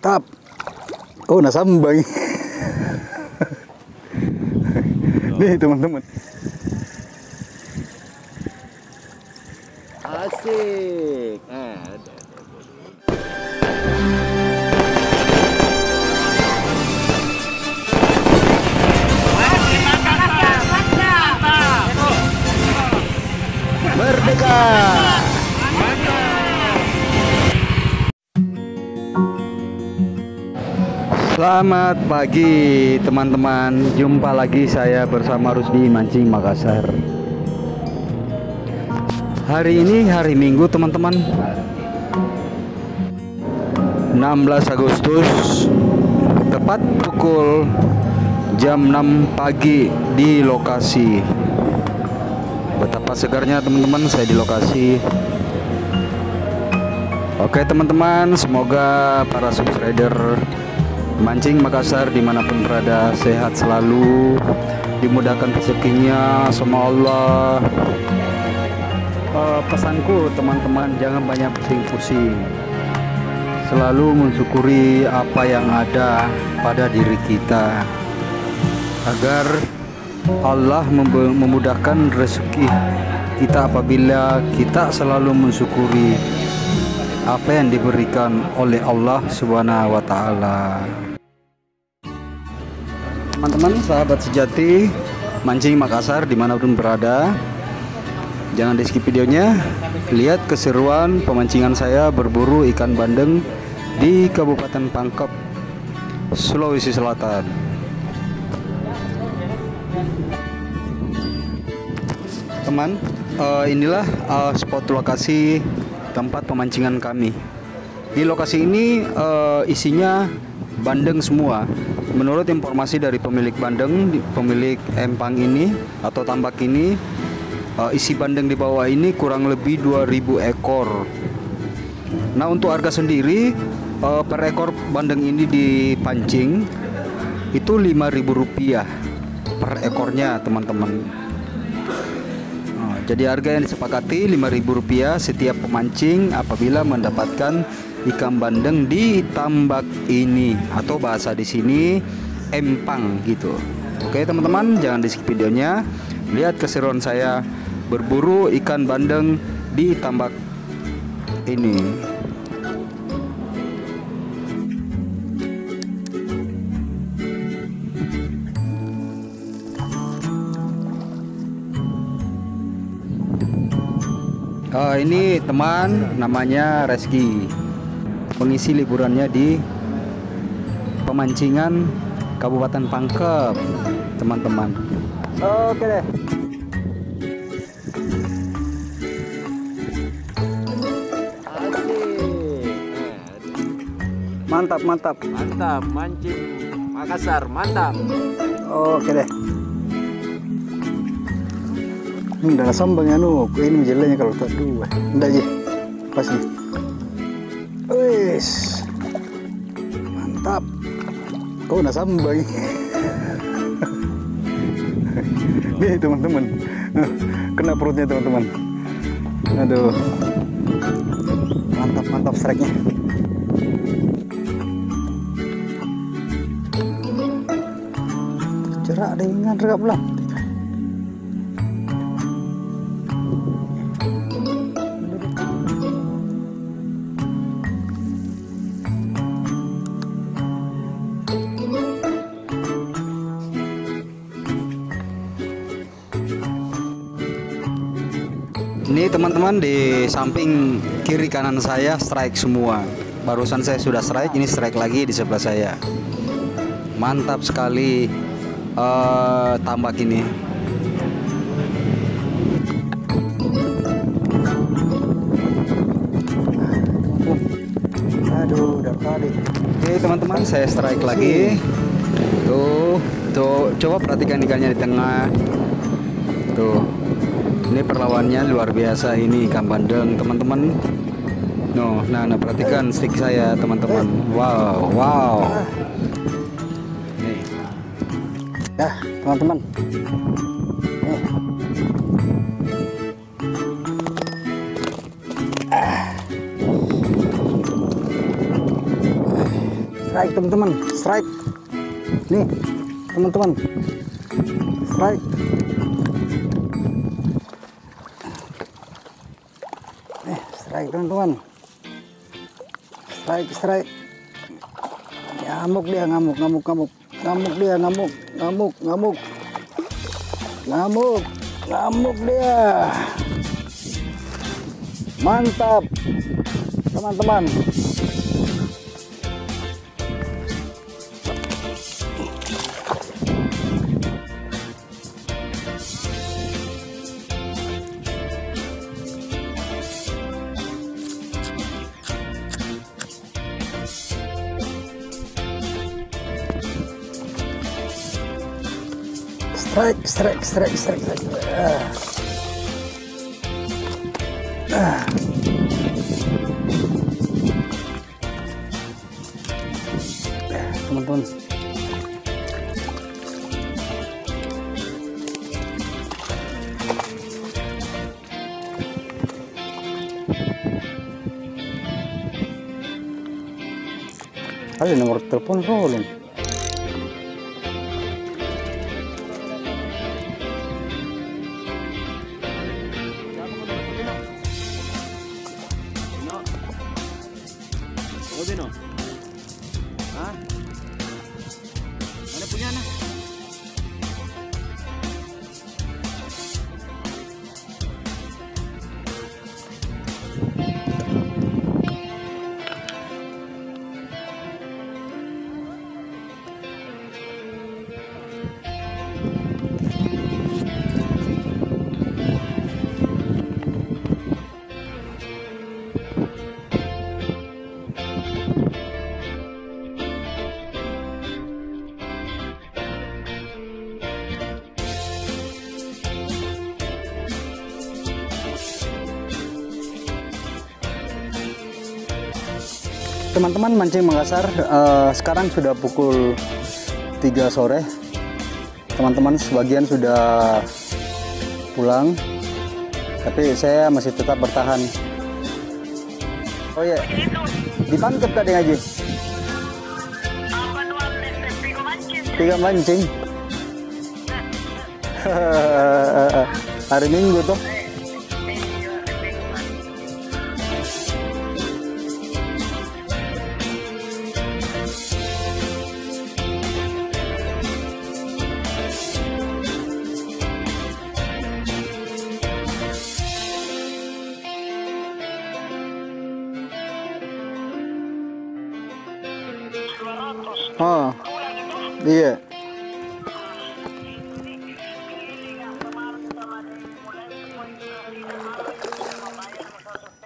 Mantap. Oh, nasambang. Nih teman-teman. Asik. Merdeka. Selamat pagi teman-teman. Jumpa lagi saya bersama Rusdi Mancing Makassar. Hari ini hari Minggu teman-teman, 16 Agustus, tepat pukul jam 6 pagi di lokasi. Betapa segarnya teman-teman saya di lokasi. Oke teman-teman, semoga para subscriber Mancing Makassar dimanapun berada sehat selalu, dimudahkan rezekinya sama Allah. Pesanku teman-teman, jangan banyak pusing-pusing, selalu mensyukuri apa yang ada pada diri kita agar Allah memudahkan rezeki kita apabila kita selalu mensyukuri apa yang diberikan oleh Allah Subhanahu wa Ta'ala. Teman-teman, sahabat sejati Mancing Makassar dimanapun berada, jangan di skip videonya. Lihat keseruan pemancingan saya berburu ikan bandeng di Kabupaten Pangkep, Sulawesi Selatan. Teman, inilah spot lokasi tempat pemancingan kami. Di lokasi ini isinya bandeng semua. Menurut informasi dari pemilik bandeng, pemilik empang ini atau tambak ini, isi bandeng di bawah ini kurang lebih 2000 ekor. Nah, untuk harga sendiri per ekor bandeng ini dipancing itu Rp5.000 per ekornya teman-teman. Jadi harga yang disepakati Rp5.000 setiap pemancing apabila mendapatkan ikan bandeng di tambak ini, atau bahasa di sini empang gitu. Oke teman-teman, jangan di skip videonya. Lihat keseruan saya berburu ikan bandeng di tambak ini. Ini teman namanya Reski, mengisi liburannya di pemancingan Kabupaten Pangkep, teman-teman. Oke deh. Mantap, mantap. Mantap, Mancing Makassar, mantap. Oke deh. Udah sambang anu, ini jalannya kalau tak dua. Ndak je. Pas nih. Wis. Mantap. Oh, udah sambang. Nih teman-teman. Kena perutnya teman-teman. Aduh. Mantap, mantap strike-nya. Cerak dengan regap belum? Ini teman-teman, di samping kiri kanan saya strike semua. Barusan saya sudah strike, ini strike lagi di sebelah saya. Mantap sekali tambak ini. Aduh, udah kali. Oke teman-teman, saya strike lagi. Tuh, coba perhatikan ikannya di tengah. Tuh. Ini perlawannya luar biasa ini ikan bandeng teman-teman. Nah perhatikan stick saya teman-teman. Wow. Nih. Ya teman-teman. Strike teman-teman, strike. Nih teman-teman, strike. Strike teman-teman, strike. Ngamuk dia, ngamuk dia, ngamuk dia. Mantap teman-teman. Strike. Teman-teman. Ada nomor telepon rolling. Bino? Hah? Mana punya anak? Teman-teman mancing Makassar, sekarang sudah pukul 3 sore. Teman-teman sebagian sudah pulang, tapi saya masih tetap bertahan. Oh ya, dipantep kadang aja. Tiga mancing. Hari Minggu tuh. Oh, iya.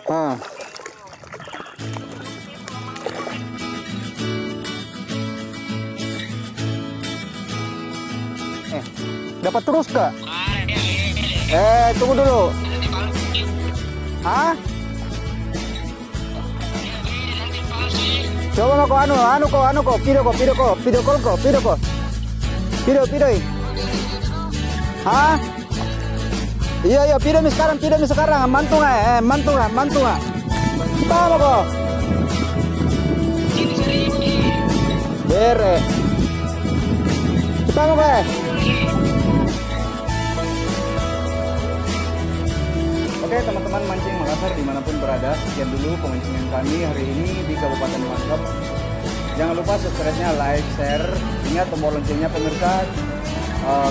Ah. Dapat terus kak? Tunggu dulu. Hah? Coba kok anu kok, video kok. Hah? Iya, video mi sekarang, mantu nggak? Kita apa kok? Bere. Kita apa? Oke teman-teman mancing Makassar dimanapun berada, sekian dulu pemancingan kami hari ini di Kabupaten Mangkep. Jangan lupa subscribe-nya, like, share, ingat tombol loncengnya pemirsa,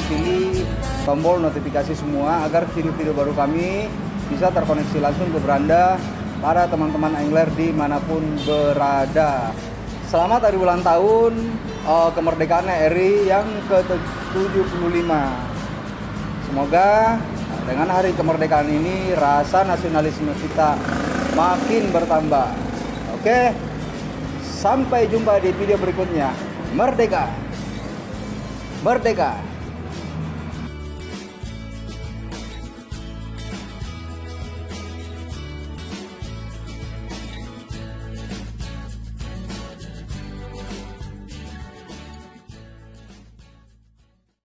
pilih tombol notifikasi semua agar video-video baru kami bisa terkoneksi langsung ke beranda para teman-teman angler dimanapun berada. Selamat hari ulang tahun kemerdekaan RI yang ke-75. Semoga dengan hari kemerdekaan ini rasa nasionalisme kita makin bertambah. Oke, sampai jumpa di video berikutnya. Merdeka!